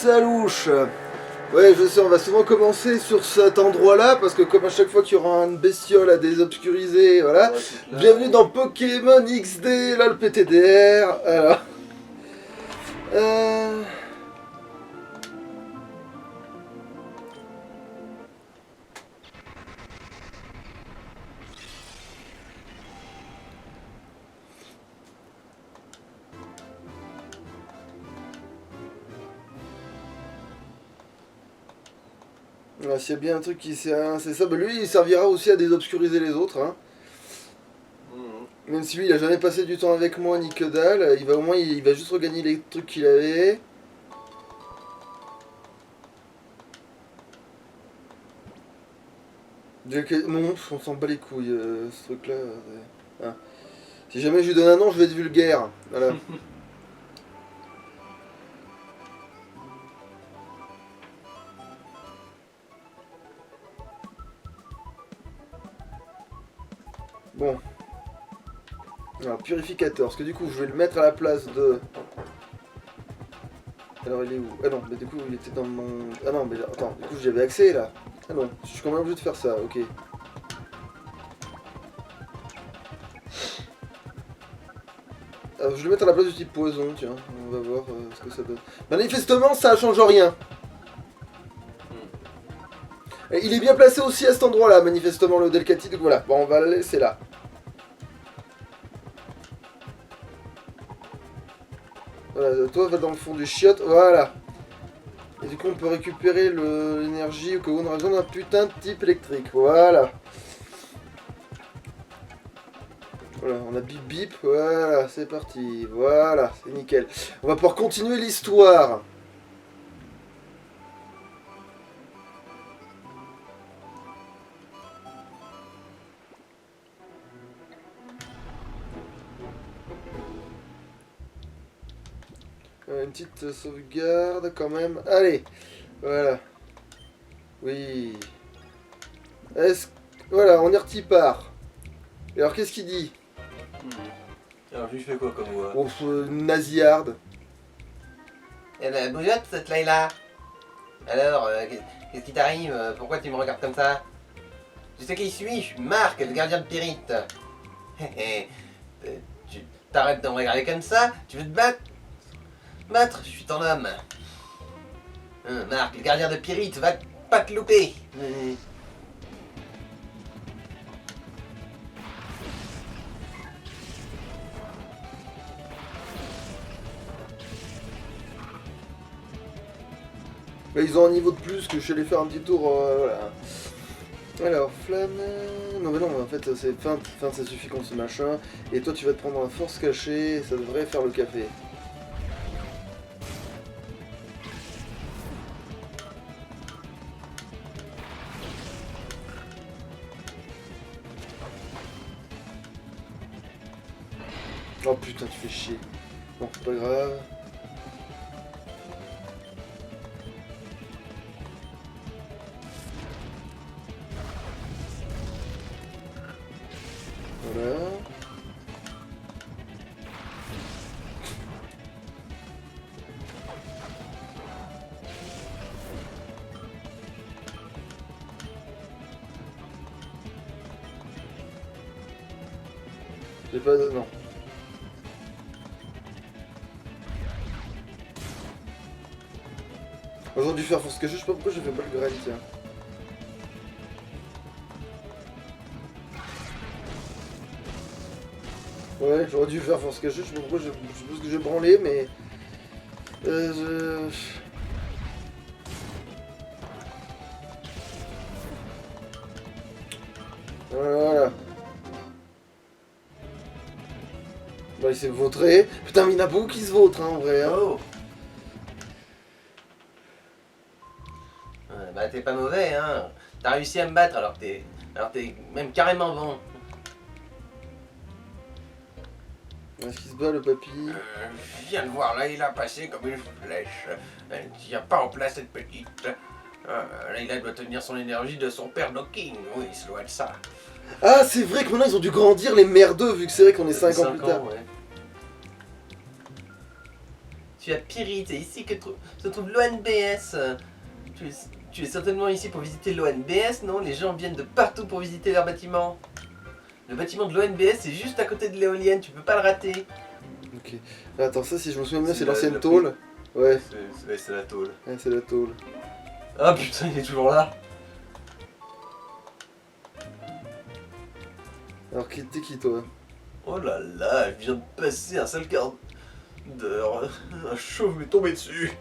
Salouche. Ouais, je sais, on va souvent commencer sur cet endroit-là, parce que comme à chaque fois qu'il y aura une bestiole à désobscuriser, voilà. Ouais, Bienvenue dans Pokémon XD, là le PTDR, alors. Euh... Ouais, s'il y a bien un truc qui sert, c'est ça, bah lui il servira aussi à désobscuriser les autres, hein. Même si lui il a jamais passé du temps avec moi ni que dalle, il va au moins il va juste regagner les trucs qu'il avait. Non, on s'en bat les couilles, ce truc-là. Ah. Si jamais je lui donne un nom, je vais être vulgaire. Voilà. Bon. Alors, purificateur, parce que du coup, je vais le mettre à la place de... Alors, il est où? Ah non, mais du coup, il était dans mon... Ah non, mais attends, du coup, j'avais accès, là. Ah non, je suis quand même obligé de faire ça, ok. Alors, je vais le mettre à la place du type poison, tiens. On va voir ce que ça donne. Manifestement, ça change rien. Et il est bien placé aussi à cet endroit-là, manifestement, le Delcati, donc voilà. Bon, on va le laisser là. Voilà, toi, va dans le fond du chiotte, voilà. Et du coup, on peut récupérer l'énergie au cas où on a besoin d'un putain de type électrique, voilà. Voilà, on a bip bip, voilà, c'est parti, voilà, c'est nickel. On va pouvoir continuer l'histoire. Une petite sauvegarde quand même. Allez, voilà. Oui. Voilà, on est repart. Et alors, qu'est-ce qu'il dit? Alors, je lui fais quoi comme voix? Oh, nasillarde. Eh ben, bougeotte, cette Layla. Alors, qu'est-ce qui t'arrive? Pourquoi tu me regardes comme ça? Tu sais qui je suis? Je suis Marc, le gardien de Pyrite. Tu t'arrêtes de me regarder comme ça? Tu veux te battre? Battre? Je suis ton homme. Marc, le gardien de Pyrite, va pas te louper. Là, ils ont un niveau de plus que je suis allé faire un petit tour. Voilà. Alors, flamme. Non, mais non, en fait, c'est feinte, ça suffit contre ce machin. Et toi, tu vas te prendre un force cachée, ça devrait faire le café. Oh putain, tu fais chier. Bon, c'est pas grave. Voilà. J'ai pas de... Non. J'aurais dû faire force cachée, je sais pas pourquoi j'ai fait pas le grain, tiens. Ouais, j'aurais dû faire force cachée, je sais pas pourquoi, je suppose que j'ai branlé, mais... Voilà. Bah il s'est vautré. Putain mais il y en a beaucoup qui se vautrent hein, en vrai. Hein. Oh. Bah t'es pas mauvais, hein. T'as réussi à me battre alors que t'es même carrément bon. Est-ce qu'il se bat le papy? Je viens de voir Layla passer comme une flèche. Elle tient pas en place cette petite. Layla doit tenir son énergie de son père Knocking. Oui, ça doit être ça. Ah c'est vrai que maintenant ils ont dû grandir les merdeux vu que c'est vrai qu'on est 5 ans plus tard. Ouais. suis à Pyrite, c'est ici que se trouve l'ONBS. Tu es certainement ici pour visiter l'ONBS, non? Les gens viennent de partout pour visiter leur bâtiment. Le bâtiment de l'ONBS est juste à côté de l'éolienne, tu peux pas le rater. Ok. Attends, ça, si je me souviens bien, c'est la- l'ancienne la- tôle. Ouais, C'est la tôle. ouais, c'est la tôle. Ah putain, il est toujours là. Alors, t'es qui, toi? Oh là là, je viens de passer un sale quart d'heure. Un chauve m'est tombé dessus.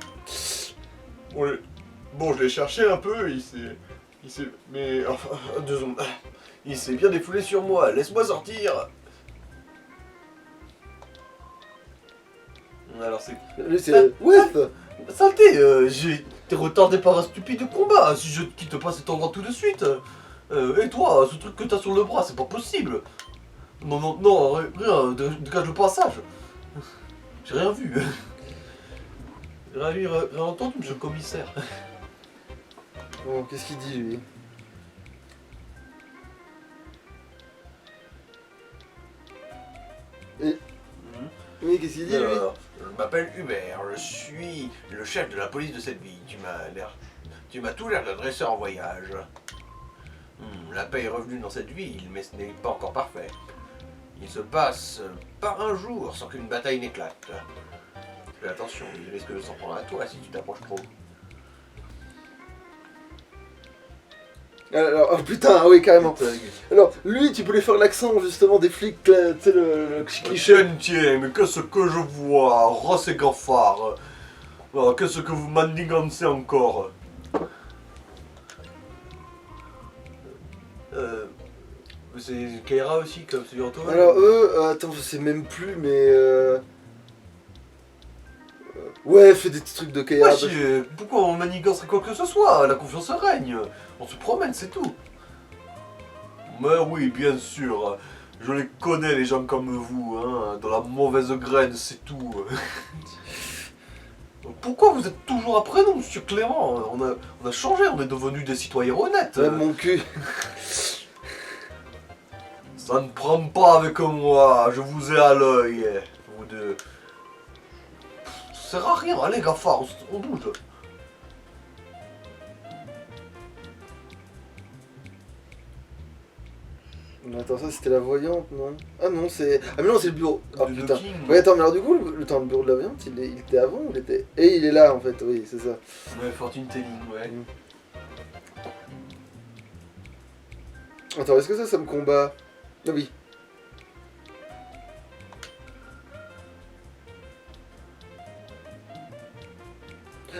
Bon, je l'ai cherché un peu, il s'est... Mais... Enfin, 2 secondes. Il s'est bien défoulé sur moi, laisse-moi sortir. Alors c'est... Lui, c'est. What? Saleté, j'ai été retardé par un stupide combat. Si je ne quitte pas cet endroit tout de suite. Et toi, ce truc que t'as sur le bras, c'est pas possible. Non, non, non, rien, dégage le passage. J'ai rien vu. J'ai rien vu, rien entendu, monsieur le commissaire. Bon, qu'est-ce qu'il dit, lui? Oui, qu'est-ce qu'il dit, lui? Alors, je m'appelle Hubert, je suis le chef de la police de cette ville. Tu m'as tout l'air d'un dresseur en voyage. La paix est revenue dans cette ville, mais ce n'est pas encore parfait. Il se passe pas un jour sans qu'une bataille n'éclate. Fais attention, il risque de s'en prendre à toi si tu t'approches trop. Alors, oh putain, ah oui, carrément. Putain, Alors, lui, tu peux lui faire l'accent, justement, des flics, là, tu sais, le cliché. Tiens, mais qu'est-ce que je vois, Ross et Gaffard. Qu'est-ce que vous manigancez encore? C'est Kaira aussi, comme celui Antoine. Alors, eux, attends, je sais même plus, mais. Ouais, fais des petits trucs de Kaira. Wesh, pourquoi on manigancerait quoi que ce soit? La confiance règne. On se promène, c'est tout. Mais oui, bien sûr. Je les connais, les gens comme vous, hein. Dans la mauvaise graine, c'est tout. Pourquoi vous êtes toujours après nous, monsieur Clément? On a changé, on est devenus des citoyens honnêtes. Ouais, mon cul. Ça ne prend pas avec moi, je vous ai à l'œil, vous deux. Ça sert à rien, allez Gaffard, on bouge. Attends, ça c'était la voyante, non? Ah non, c'est. Ah mais non, c'est le bureau. Oh Le putain. King. Ouais, attends, mais alors du coup, le bureau de la voyante, il était avant ou il était. Et il est là en fait, oui, c'est ça. Ouais, Fortune Telling, ouais. Attends, est-ce que ça me combat? Ah oui.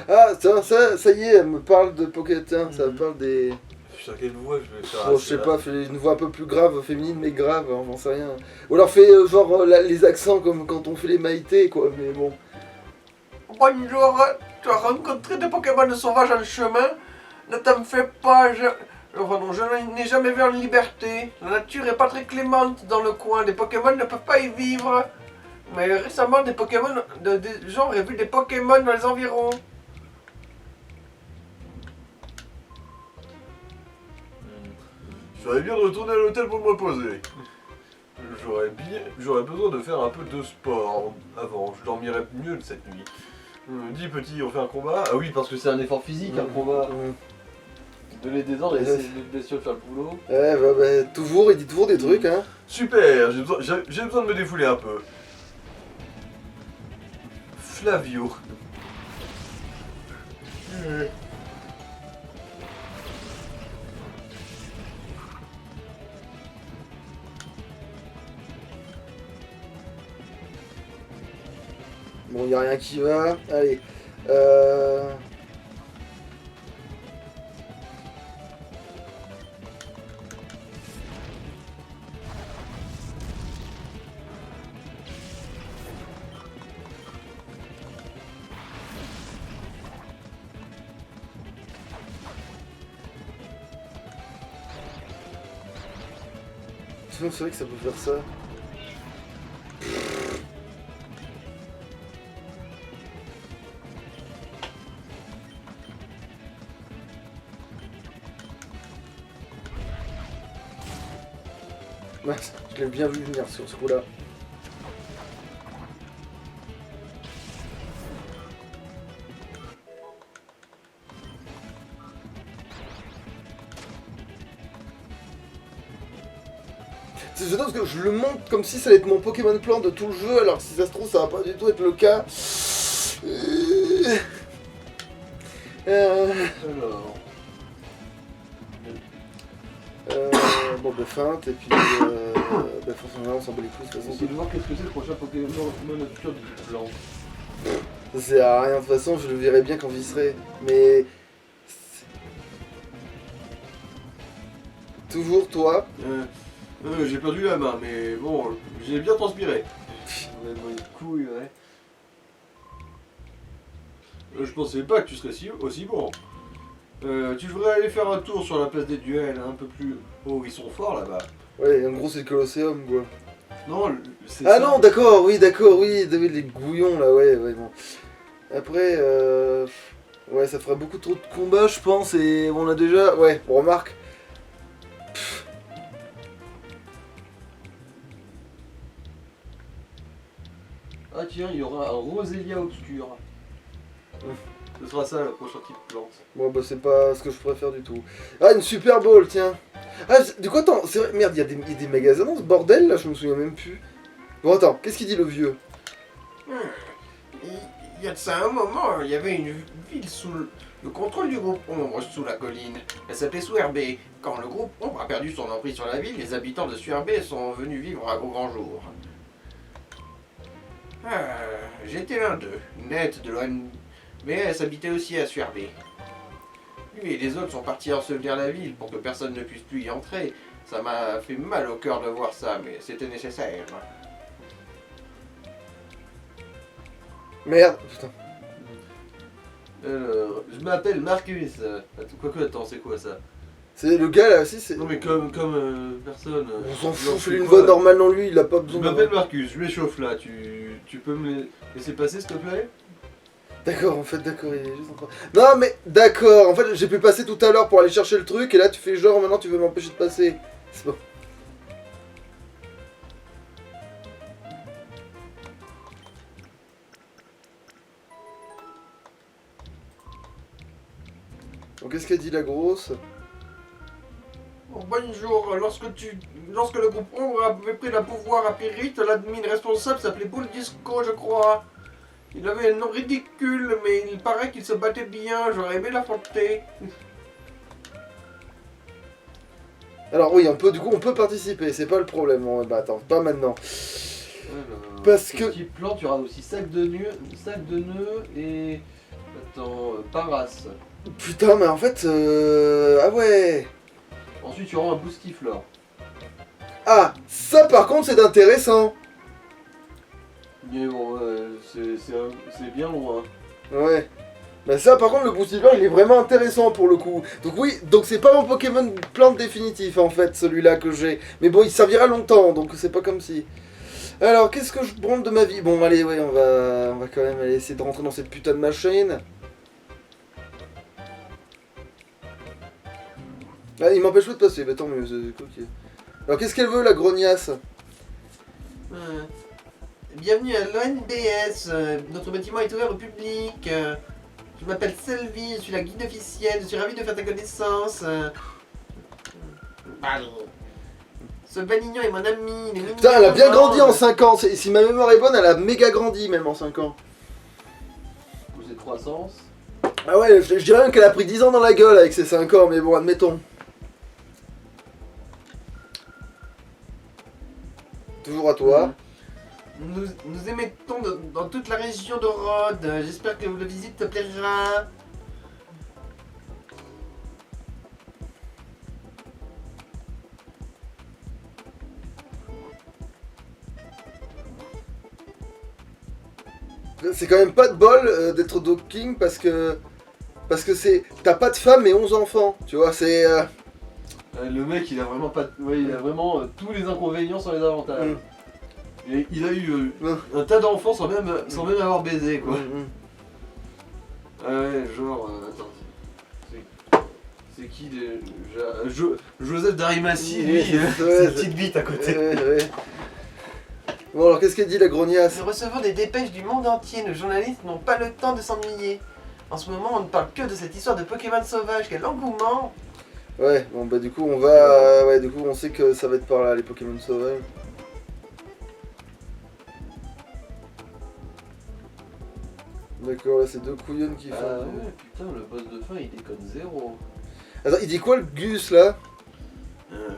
Ah, ça y est, elle me parle de Pocket, tiens, ça me parle des. Putain, quelle voix je vais faire? Oh, je sais pas, fais une voix un peu plus grave, féminine, mais grave, hein, j'en sais rien. Ou alors fais genre les accents comme quand on fait les maïtés, quoi, mais bon. Bonjour, tu as rencontré des Pokémon sauvages en chemin? Ne t'en fais pas, enfin non, je n'ai jamais vu en liberté. La nature est pas très clémente dans le coin, les Pokémon ne peuvent pas y vivre. Mais récemment, des Pokémon, des gens auraient vu des Pokémon dans les environs. Je serais bien de retourner à l'hôtel pour me reposer. J'aurais besoin de faire un peu de sport avant, je dormirais mieux cette nuit. Dis petit, on fait un combat? Ah oui, parce que c'est un effort physique, un combat. Donner des ordres et essayer de bestioles faire le boulot. Ouais, bah, toujours, il dit toujours des trucs, hein. Super, j'ai besoin de me défouler un peu. Flavio. Bon, y a rien qui va. Allez. Sinon, c'est vrai que ça peut faire ça. Ouais, je l'ai bien vu venir sur ce coup-là. c'est gênant parce que je le montre comme si ça allait être mon Pokémon plan de tout le jeu, alors que si ça se trouve, ça va pas du tout être le cas. Alors... Bon, bah, feinte, et puis. Forcément, on s'en bat les couilles de toute On façon. essaie de voir qu'est-ce que c'est le prochain Pokémon futur du plan. Ça sert à rien, de toute façon, je le verrai bien quand j'y serai. Mais. Toujours toi. J'ai perdu la main, mais bon, j'ai bien transpiré. On a une couille, ouais. Je pensais pas que tu serais aussi bon. Tu devrais aller faire un tour sur la place des duels, un peu plus haut, ils sont forts là-bas. Ouais, en gros, c'est le Colosseum, quoi. Non, c'est Ah ça. non, d'accord, oui, David, les gouillons, là, ouais, bon. Après, ouais, ça ferait beaucoup trop de combats, je pense, et on a déjà... Ouais, on remarque. Ah tiens, il y aura un Roselia obscur. Ce sera ça le prochain type de plante. Bon, bah, c'est pas ce que je préfère du tout. Ah, une Super Bowl, tiens. Ah, du coup, attends, c'est vrai, merde, il y a des magasins dans ce bordel, là, je me souviens même plus. Bon, attends, qu'est-ce qu'il dit, le vieux? Il y a de ça un moment, il y avait une ville sous le contrôle du groupe Ombre sous la colline. Elle s'appelait Suerbé. Quand le groupe Ombre a perdu son emprise sur la ville, les habitants de Suerbé sont venus vivre à grand jour. J'étais l'un d'eux. Ned de l'ONBS habitait aussi à Suerbé. Lui et les autres sont partis ensevelir la ville pour que personne ne puisse plus y entrer. Ça m'a fait mal au cœur de voir ça, mais c'était nécessaire. Merde, putain. Je m'appelle Marcus. Quoique, attends, c'est quoi ça? C'est le gars, là, si, c'est... Non mais comme personne... On s'en fout, non, fais-lui une quoi, voix normale dans lui, il a pas Je besoin m'appelle Marcus, je m'échauffe là, tu peux me laisser passer s'il te plaît? D'accord, en fait, d'accord, il est juste en train... Non, mais d'accord, en fait, j'ai pu passer tout à l'heure pour aller chercher le truc, et là, tu fais genre, maintenant, tu veux m'empêcher de passer. C'est bon. Donc, qu'est-ce qu'a dit la grosse? Oh, bonjour, lorsque le groupe Ombre avait pris le pouvoir à Pyrrhite, l'admin responsable s'appelait Bull Disco, je crois. Il avait un nom ridicule, mais il paraît qu'il se battait bien, j'aurais aimé l'affronter. Alors, oui, du coup, on peut participer, c'est pas le problème. Bon, bah, attends, pas maintenant. Parce que... Petit plan, tu auras aussi sac de nœuds et... Attends, Paras. Putain, mais en fait, ah ouais. Ensuite, tu auras un Boostiflore. Ah, ça par contre, c'est intéressant. Mais bon, c'est bien loin. Ouais. Bah ça par contre, le Boostifleur, il est vraiment intéressant pour le coup. Donc oui, donc c'est pas mon Pokémon plante définitif en fait, celui-là que j'ai. Mais bon, il servira longtemps, donc c'est pas comme si... Alors, qu'est-ce que je branle de ma vie? Bon, allez, ouais, on va quand même aller essayer de rentrer dans cette putain de machine. Ah, il m'empêche pas de passer, bah tant mieux, c'est ok. Alors, qu'est-ce qu'elle veut, la grognasse? Bienvenue à l'ONBS, notre bâtiment est ouvert au public. Je m'appelle Sylvie, je suis la guide officielle, je suis ravi de faire ta connaissance. Ce Banignon est mon ami, il est mignon. Putain, elle a bien grandi en 5 ans, si ma mémoire est bonne, elle a méga grandi même en 5 ans. C'est croissance. Ah ouais, je dirais même qu'elle a pris 10 ans dans la gueule avec ses 5 ans, mais bon, admettons. Toujours à toi. Nous émettons dans toute la région de Rhodes. J'espère que la visite te plaira. C'est quand même pas de bol d'être Dog King parce que c'est... T'as pas de femme mais 11 enfants, tu vois, c'est... Le mec, il a vraiment pas... Ouais, il a vraiment tous les inconvénients sans les avantages. Et il a eu un tas d'enfants sans même avoir baisé, quoi. Ouais, genre... attends. C'est qui déjà... Joseph d'Arimathie, lui, c'est une petite bite à côté. Bon alors qu'est-ce qu'elle dit la grognasse? Nous recevons des dépêches du monde entier, nos journalistes n'ont pas le temps de s'ennuyer. En ce moment, on ne parle que de cette histoire de Pokémon sauvage, quel engouement! Ouais, bon bah du coup on va... ouais, du coup on sait que ça va être par là, les Pokémon sauvages. D'accord, là c'est deux couillonnes qui font... Ah ouais, putain, le boss de fin il déconne zéro. Attends, il dit quoi le Gus là?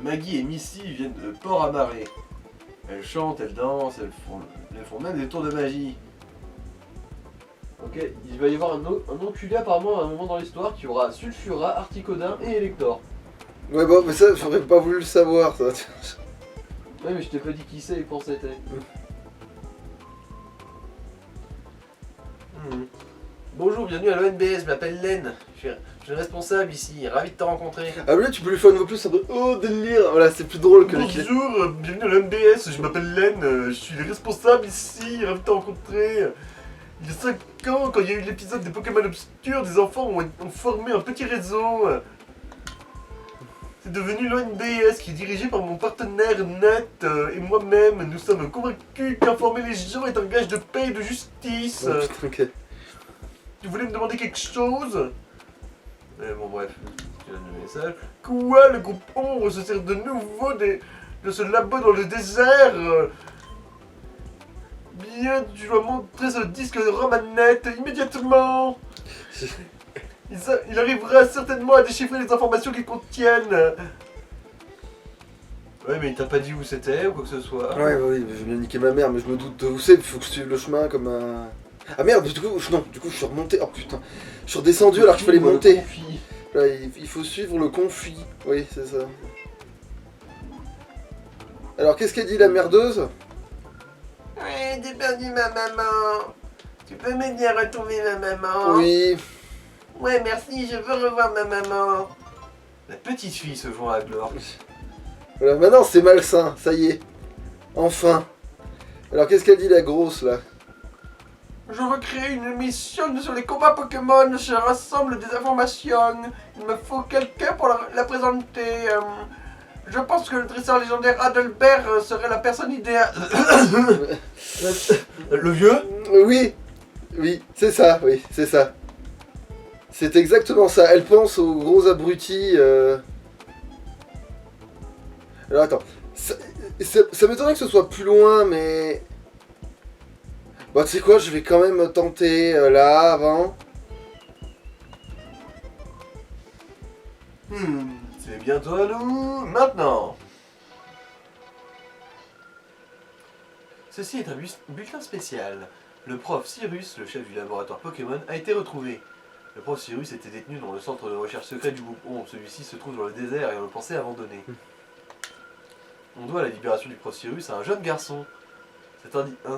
Maggie et Missy viennent de Port-à-Marée. Elles chantent, elles dansent, elles font même des tours de magie. Ok, il va y avoir un enculé apparemment à un moment dans l'histoire qui aura Sulfura, Articodin et Elector. Ouais bon, mais ça j'aurais pas voulu le savoir ça. Ouais mais je t'ai pas dit qui c'est et quand c'était. Bonjour, bienvenue à l'ONBS, je m'appelle Len. Je suis responsable ici, ravi de te rencontrer. Ah mais là tu peux lui faire une voix plus un peu... Oh délire. Voilà, c'est plus drôle que les... Bonjour, bienvenue à l'ONBS, je m'appelle Len, je suis le responsable ici, ravi de te rencontrer. Il y a 5 ans, quand il y a eu l'épisode des Pokémon Obscurs, des enfants ont formé un petit réseau. C'est devenu l'ONBS qui est dirigé par mon partenaire Nat et moi-même. Nous sommes convaincus qu'informer les gens est un gage de paix et de justice. Oh, putain, ok. Tu voulais me demander quelque chose? Bon bref, tu as le message. Quoi? Le groupe Ombre se sert de nouveau de ce labo dans le désert. Bien, tu dois montrer ce disque de Romanette immédiatement. Il arrivera certainement à déchiffrer les informations qu'ils contiennent. Ouais, mais il t'a pas dit où c'était ou quoi que ce soit. Ouais, bah oui, je viens de niquer ma mère, mais je me doute de où c'est, il faut que je suive le chemin comme un... Ah merde, du coup, non, du coup je suis remonté, oh putain. Je suis redescendu alors qu'il fallait monter. Là, il faut suivre le conflit, oui, c'est ça. Alors, qu'est-ce qu'a dit la merdeuse? Ouais, j'ai perdu ma maman. Tu peux m'aider à retrouver ma maman? Oui. Ouais, merci, je veux revoir ma maman. La petite fille se joint à Glor. Voilà, maintenant c'est malsain, ça y est. Enfin. Alors, qu'est-ce qu'elle dit la grosse là? Je veux créer une émission sur les combats Pokémon. Je rassemble des informations. Il me faut quelqu'un pour la présenter. Je pense que le dresseur légendaire Adelbert serait la personne idéale. Le vieux? Oui. Oui, c'est ça, oui, c'est ça. C'est exactement ça. Elle pense aux gros abrutis. Alors attends. Ça m'étonnerait que ce soit plus loin, mais... Bon, tu sais quoi, je vais quand même tenter là, avant. C'est bientôt à nous. Maintenant. Ceci est un bulletin spécial. Le prof Cyrus, le chef du laboratoire Pokémon, a été retrouvé. Le prof Cyrus était détenu dans le centre de recherche secret du groupe Ombre. Celui-ci se trouve dans le désert et on le pensait abandonné. On doit la libération du prof Cyrus à un jeune garçon.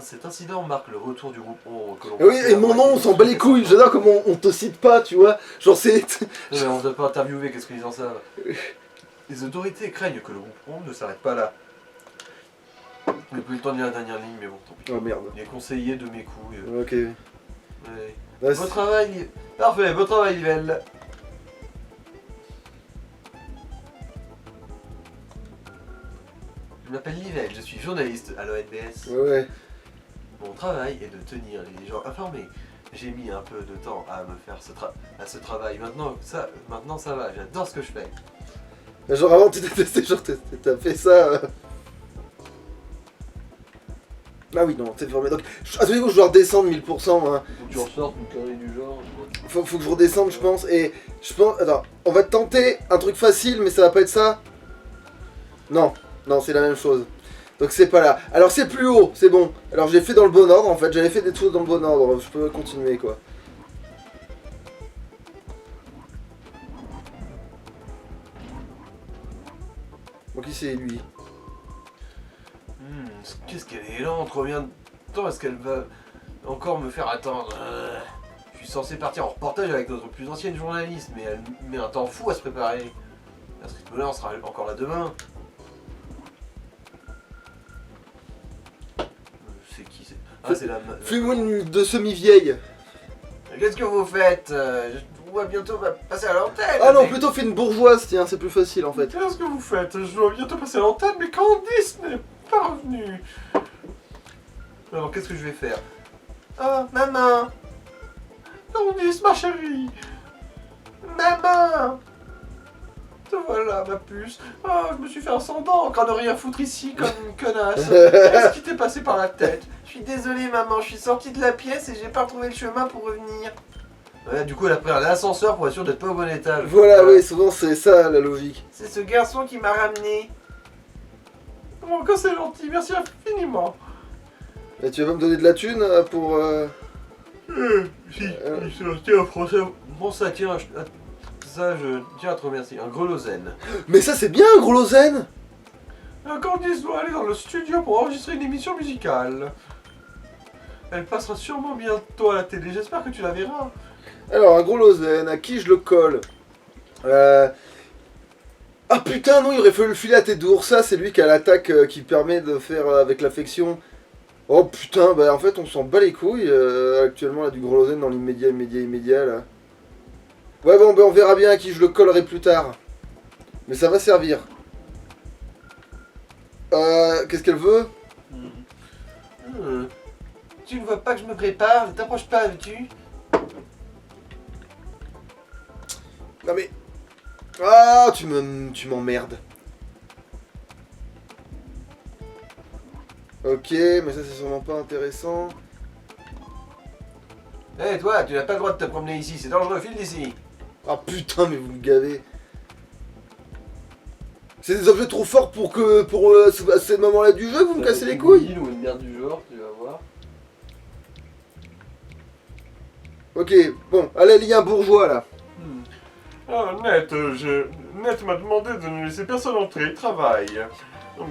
Cet incident marque le retour du groupe Ombre que l'on... Oui, et mon nom, on s'en bat les couilles. J'adore comment on te cite pas, tu vois. Genre, c'est... Non mais on ne doit pas interviewer, qu'est-ce qu'ils en savent? Les autorités craignent que le groupe Ombre ne s'arrête pas là. On n'a plus le temps de lire la dernière ligne, mais bon, tant pis. Oh merde. Les conseillers de mes couilles. Ok. Ouais. Bah, Beau travail, parfait, beau travail, Yvel. Je m'appelle Livelle, je suis journaliste à l'ONBS. Ouais. Mon travail est de tenir les gens informés. J'ai mis un peu de temps à me faire ce travail. Maintenant ça va, j'adore ce que je fais. Genre avant tu détestais, genre t'as fait ça... Ah oui, non, t'es formé. Donc, attendez-vous, je dois redescendre 1000%. Hein. Faut que tu ressortes une connerie du genre. Faut que je redescende, je pense. Et je pense... Attends, on va tenter un truc facile, mais ça va pas être ça. Non, non, c'est la même chose. Donc c'est pas là. Alors c'est plus haut, c'est bon. Alors j'ai fait dans le bon ordre, en fait. J'avais fait des choses dans le bon ordre. Je peux continuer, quoi. Bon, qui c'est, lui? Qu'est-ce qu'elle est lente, combien de temps est-ce qu'elle va encore me faire attendre? Je suis censé partir en reportage avec notre plus ancienne journaliste, mais elle met un temps fou à se préparer. À ce rythme-là, on sera encore là demain. C'est qui c'est? Ah, c'est la... Fais-moi de semi-vieille. Qu'est-ce que vous faites? Je dois bientôt passer à l'antenne. Ah non, mais... plutôt fais une bourgeoise, tiens, c'est plus facile, en fait. Qu'est-ce que vous faites? Je dois bientôt passer à l'antenne, mais Candice n'est pas revenue. Alors, qu'est-ce que je vais faire? Oh, maman! Candice, ma chérie! Maman! te voilà, ma puce. Ah, je me suis fait un sang d'encre à ne rien foutre ici comme une connasse. Qu'est-ce qui t'est passé par la tête? Je suis désolée maman, je suis sortie de la pièce et j'ai pas retrouvé le chemin pour revenir. Ouais, du coup, elle a pris un ascenseur pour être sûr d'être pas au bon étage. Voilà, oui, souvent c'est ça la logique. C'est ce garçon qui m'a ramené. Oh, que c'est gentil, merci infiniment. Et tu vas pas me donner de la thune pour... Si, tiens, François, bon ça, tiens, ça, je tiens à te remercier. Un grelosène. Mais ça c'est bien, gros Lozen. Candice doit aller dans le studio pour enregistrer une émission musicale. Elle passera sûrement bientôt à la télé, j'espère que tu la verras. Alors, un gros Lozen, à qui je le colle Ah putain, non, il aurait fallu le filer à tête d'ours. Ça, c'est lui qui a l'attaque qui permet de faire avec l'affection. Oh putain, bah en fait, on s'en bat les couilles actuellement, là, du gros Lozen dans l'immédiat, là. Ouais, bon, bah on verra bien à qui je le collerai plus tard. Mais ça va servir. Qu'est-ce qu'elle veut? Tu ne vois pas que je me prépare, ne t'approche pas, veux-tu? Non mais... Ah, tu m'emmerdes. Ok, mais ça c'est sûrement pas intéressant. Eh toi, tu n'as pas le droit de te promener ici, c'est dangereux, file d'ici. Ah putain, mais vous me gavez. C'est des objets trop forts pour que... Pour à ce moment-là du jeu, vous me cassez les couilles. Ou une merde du genre, tu vas voir. Ok, bon, allez, il y a un bourgeois là. Ah, Net m'a demandé de ne laisser personne entrer, il travaille.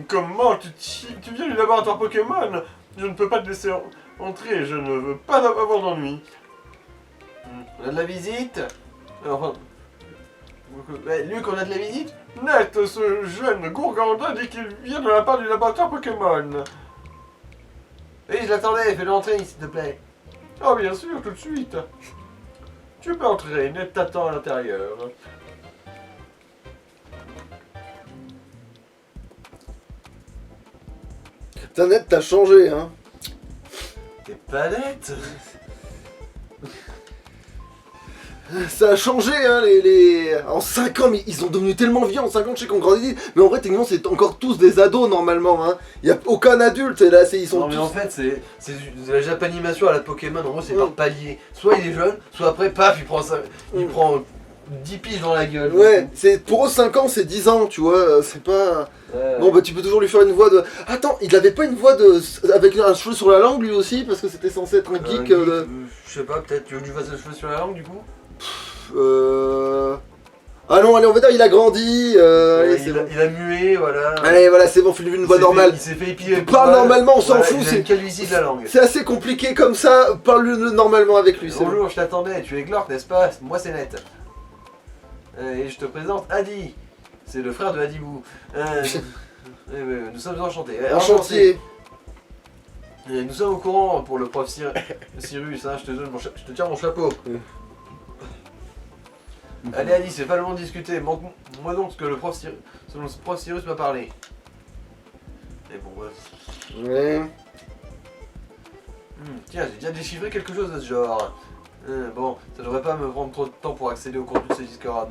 Comment tu viens du laboratoire Pokémon? Je ne peux pas te laisser entrer, je ne veux pas avoir d'ennui. On a de la visite? Enfin... Luc, on a de la visite? Net, ce jeune Gourganda dit qu'il vient de la part du laboratoire Pokémon. Oui, je l'attendais, fais-le entrer, s'il te plaît. Ah, bien sûr, tout de suite. Tu peux entrer, Net t'attend à l'intérieur. Putain, net, t'as changé, hein. T'es pas net? Ça a changé, hein, En 5 ans, mais ils ont devenu tellement vieux en 5 ans, je sais qu'on grandit. Mais en vrai, techniquement, c'est encore tous des ados, normalement, hein. Y a aucun adulte, et là, ils sont Non mais tous... en fait c'est de la japanimation à la Pokémon, en gros c'est par palier. Soit il est jeune, soit après paf il prend ça, il prend 10 piges dans la gueule. Ouais, c'est pour eux 5 ans, c'est 10 ans, tu vois, c'est pas... Bon bah tu peux toujours lui faire une voix de... Attends, il avait pas une voix de... avec un cheveu sur la langue lui aussi, parce que c'était censé être un geek de... Je sais pas, peut-être tu veux que je fasse le cheveu sur la langue du coup? Ah non, allez, on va dire il a grandi, allez, c'est bon. Il a mué, voilà. Allez, voilà, c'est bon, fais-lui une voix normale. Il s'est fait épiler. Parle normalement, on s'en fout, c'est une calvitie de la langue. C'est assez compliqué comme ça, parle-le normalement avec lui, c'est bon. Bonjour, je t'attendais, tu es Glork, n'est-ce pas? Moi c'est Net. Et je te présente Adi. C'est le frère de Adibou. Nous sommes enchantés. Enchanté. Et nous sommes au courant pour le prof Cyrus, hein, je te tiens mon chapeau. Allez Adi, c'est pas le moment de discuter, moi donc ce que le prof Cyrus m'a parlé. Et bon bref. Ouais. Tiens, j'ai déjà déchiffré quelque chose de ce genre. Bon, ça devrait pas me prendre trop de temps pour accéder au contenu de ce disque RAM.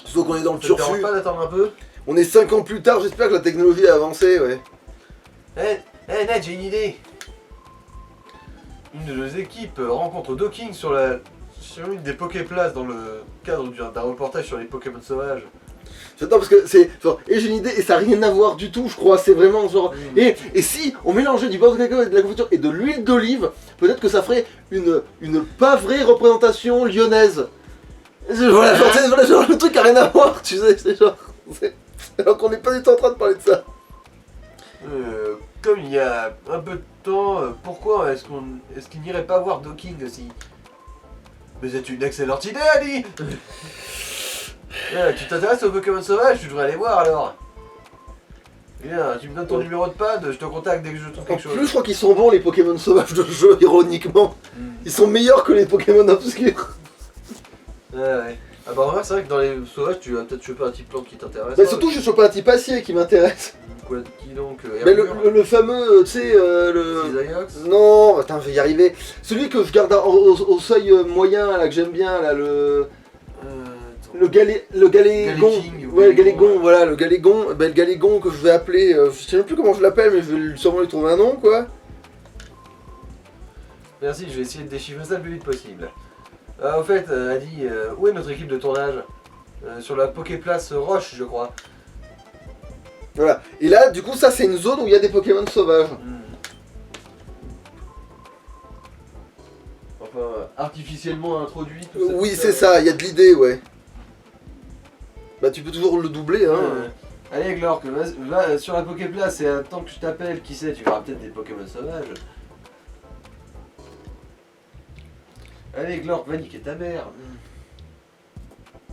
Sauf qu'on est dans le Ça te dérange turfu. pas d'attendre un peu? On est 5 ans plus tard, j'espère que la technologie a avancé, ouais. Eh Ned, j'ai une idée. Une de nos équipes rencontre Docking sur une des Poképlaces dans le cadre d'un reportage sur les Pokémon sauvages. J'attends parce que c'est genre, et j'ai une idée et ça n'a rien à voir du tout, je crois, c'est vraiment genre... Et si on mélangeait du beurre de cacao et de la confiture et de l'huile d'olive, peut-être que ça ferait une pas vraie représentation lyonnaise. Voilà, genre, le truc a rien à voir, tu sais, c'est genre... Alors qu'on n'est pas du tout en train de parler de ça. Comme il y a un peu de temps, pourquoi est-ce qu'il n'irait pas voir Docking aussi? Mais c'est une excellente idée, Ali. Tu t'intéresses aux Pokémon sauvages, tu devrais aller voir alors. Bien, tu me donnes ton numéro de pad, je te contacte dès que je trouve quelque chose. En plus, je crois qu'ils sont bons les Pokémon sauvages de jeu, ironiquement. Ils sont meilleurs que les Pokémon obscurs. Ouais. Ah bah remarque, c'est vrai que dans les sauvages, tu vas peut-être choper un type plante qui t'intéresse. Mais surtout, je suis pas un type acier qui m'intéresse. Quoi, qui donc Mais le fameux, tu sais, le... Cisaillux? Non, attends, je vais y arriver. Celui que je garde au seuil moyen, là, que j'aime bien, là, le... le galégon. Galéking, Ouais, le galégon, ouais. voilà, le galégon. Ben, le galégon que je vais appeler. Je sais même plus comment je l'appelle, mais je vais sûrement lui trouver un nom, quoi. Merci, je vais essayer de déchiffrer ça le plus vite possible. Au fait, Adi, où est notre équipe de tournage? Sur la Poképlace Roche, je crois. Voilà. Et là, du coup, ça, c'est une zone où il y a des Pokémon sauvages. Enfin, artificiellement introduit. Tout ça, Oui, tout c'est ça, il y a de l'idée, ouais. Bah, tu peux toujours le doubler, hein. Allez, Glork, va sur la Poképlace et attends que je t'appelle, qui sait, tu verras peut-être des Pokémon sauvages. Allez, Glork, va niquer ta mère.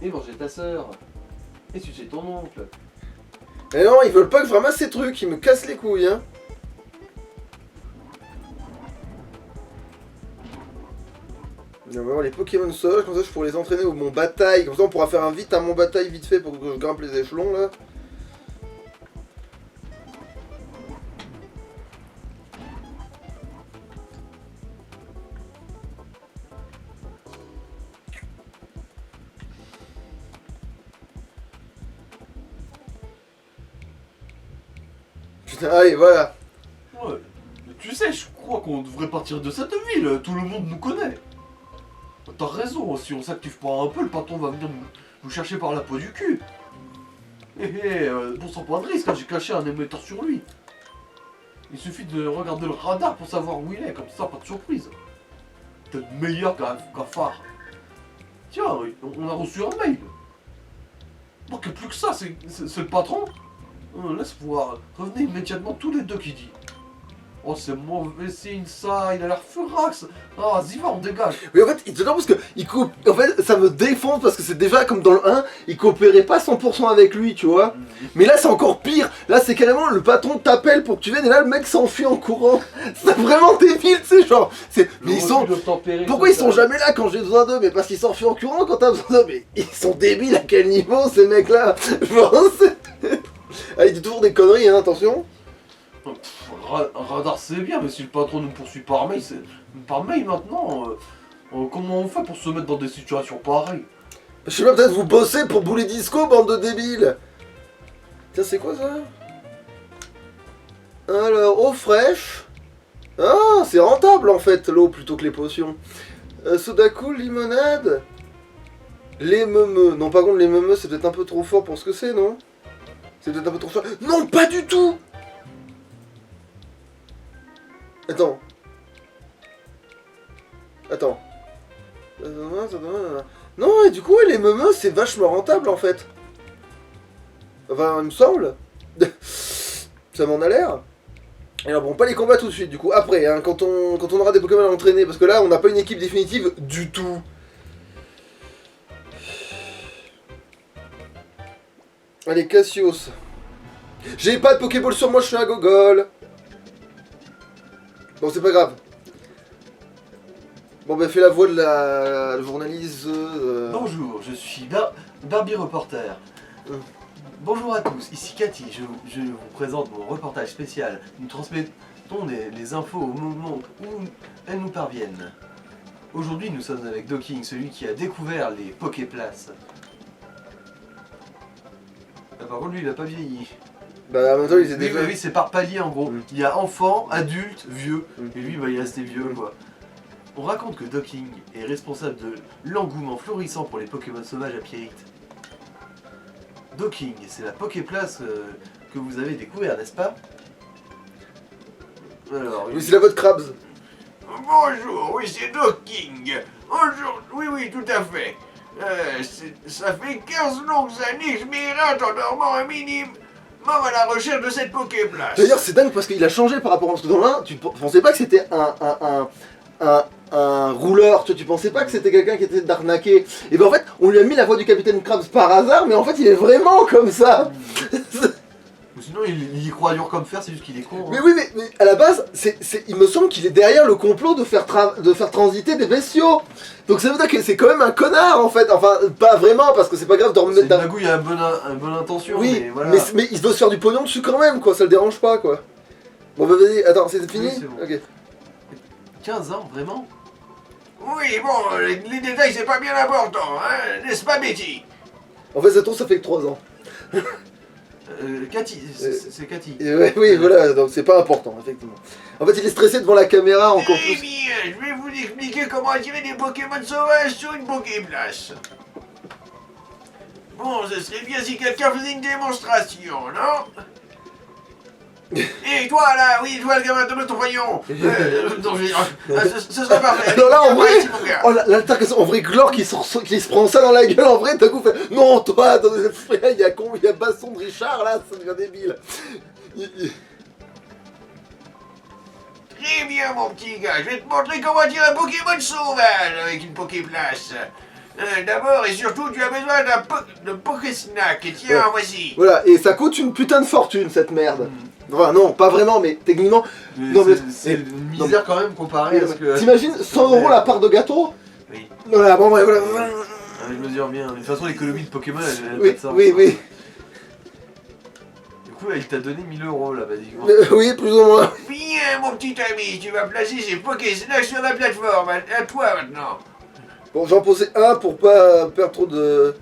Et manger ta soeur. Et sucer ton oncle. Et non, ils veulent pas que je ramasse ces trucs, ils me cassent les couilles, hein. On va voir les Pokémon sauvages, comme ça je pourrais les entraîner au Mont Bataille. Comme ça on pourra faire un Mont Bataille vite fait pour que je grimpe les échelons là. Putain, allez, voilà. Ouais. Tu sais, je crois qu'on devrait partir de cette ville. Tout le monde nous connaît. T'as raison, si on s'active pas un peu, le patron va venir nous chercher par la peau du cul. Bon sang, pas de risque, hein, j'ai caché un émetteur sur lui. Il suffit de regarder le radar pour savoir où il est, comme ça, pas de surprise. Peut-être meilleur qu'un phare. Tiens, on a reçu un mail. Bon, que plus que ça, c'est le patron. Laisse voir, revenez immédiatement tous les deux qui dit. Oh, c'est mauvais signe ça, il a l'air furax. Ah, vas-y, va, on dégage. Oui, en fait, c'est parce que en fait, ça me défonce parce que c'est déjà comme dans le 1, il coopérait pas 100% avec lui, tu vois. Mais là, c'est encore pire. Là, c'est carrément le patron t'appelle pour que tu viennes et là, le mec s'enfuit en courant. C'est vraiment débile, tu sais, genre. Mais ils sont. Pourquoi ils sont jamais là quand j'ai besoin d'eux? Mais parce qu'ils s'enfuient en courant quand t'as besoin d'eux. Mais ils sont débiles à quel niveau, ces mecs-là? Je pense. Ah, il dit toujours des conneries, hein, attention. Radar c'est bien, mais si le patron nous poursuit par mail, maintenant, comment on fait pour se mettre dans des situations pareilles? Je sais pas, peut-être vous bossez pour Boulet Disco, bande de débiles. Tiens, c'est quoi ça? Alors, eau fraîche. Ah, c'est rentable en fait, l'eau plutôt que les potions. Soda cool, limonade. Les meumeux. Non, par contre, les meumeux, c'est peut-être un peu trop fort pour ce que c'est, non? C'est peut-être un peu trop fort. Non, pas du tout! Attends. Attends. Non, et du coup, les meumeux, c'est vachement rentable en fait. Enfin, il me semble. Ça m'en a l'air. Alors bon, pas les combats tout de suite, du coup, après, hein, quand on aura des Pokémon à entraîner, parce que là, on n'a pas une équipe définitive du tout. Allez, Cassius. J'ai pas de Pokéball sur moi, je suis un gogol. Bon, c'est pas grave. Bon, bah, fais la voix de la journaliste. Bonjour, je suis Barbie Reporter. Bonjour à tous, ici Cathy, je vous présente mon reportage spécial. Nous transmettons les infos au moment où elles nous parviennent. Aujourd'hui, nous sommes avec Docking, celui qui a découvert les Poképlaces. Ah, par contre, lui, il a pas vieilli. Bah, en même temps, il était déjà. Oui, c'est par palier en gros. Il y a enfant, adulte, vieux. Et lui, bah, il est resté vieux, quoi. On raconte que Docking est responsable de l'engouement florissant pour les Pokémon sauvages à Pierite. Docking, c'est la Poképlace que vous avez découvert, n'est-ce pas? Alors, Oui, c'est la voix de Krabs. Bonjour, oui, c'est Docking. Oui, tout à fait. Ça fait 15 longues années que je m'érate en dormant un minimum à la recherche de cette Poképlace. D'ailleurs, c'est dingue parce qu'il a changé par rapport à ce que dans l'un, tu pensais pas que c'était un rouleur, tu pensais pas que c'était quelqu'un qui était d'arnaquer. Et ben en fait, on lui a mis la voix du capitaine Krabs par hasard, mais en fait, il est vraiment comme ça. ou sinon, il y croit dur comme fer, c'est juste qu'il est con. Mais oui, mais à la base, il me semble qu'il est derrière le complot de faire transiter des bestiaux. Donc ça veut dire que c'est quand même un connard en fait. Enfin, pas vraiment, parce que c'est pas grave de remettre C'est une magouille à bonne intention, Oui, mais voilà. mais il veut se faire du pognon dessus quand même, quoi. Ça le dérange pas, quoi. Bon, bah vas-y, attends, c'est fini? Oui, c'est bon. Ok. 15 ans, vraiment? Oui, bon, les détails, c'est pas bien important, hein, n'est-ce pas, Betty? En fait, ça tombe, ça fait que 3 ans. Cathy, c'est Cathy. Et ouais, oui, voilà, donc c'est pas important, effectivement. En fait, il est stressé devant la caméra encore Eh plus. bien, je vais vous expliquer comment attirer des Pokémon sauvages sur une Poképlace. Bon, ce serait bien si quelqu'un faisait une démonstration, non? Et toi là, oui, toi le gamin, donne ton voyant. Ce serait parfait. Alors là, en vrai, Ici, mon gars. oh, l'altercation, en vrai, Glor qui se prend ça dans la gueule, en vrai, d'un coup, fait non, toi, attendez, il y a baston de Richard, là, ça devient débile. Très bien, mon petit gars, je vais te montrer comment attirer un Pokémon sauvage avec une Poképlace. D'abord et surtout, tu as besoin de Pokésnack. Et tiens, Ouais. voici. Voilà, et ça coûte une putain de fortune, cette merde. Enfin, non, pas vraiment, mais techniquement. Non, mais- C'est une misère quand même comparé à ce que... T'imagines 100 € la part de gâteau? Oui. Voilà, bon, ouais, voilà. Je mesure bien. De toute façon, l'économie de Pokémon, elle Oui, fait ça. oui, oui. Du coup, il t'a donné 1000 € là, basiquement. Oui, plus ou moins. Bien, mon petit ami, tu vas placer ces Pokésnack sur la plateforme. À toi maintenant. Bon, j'en posais un pour pas perdre trop de.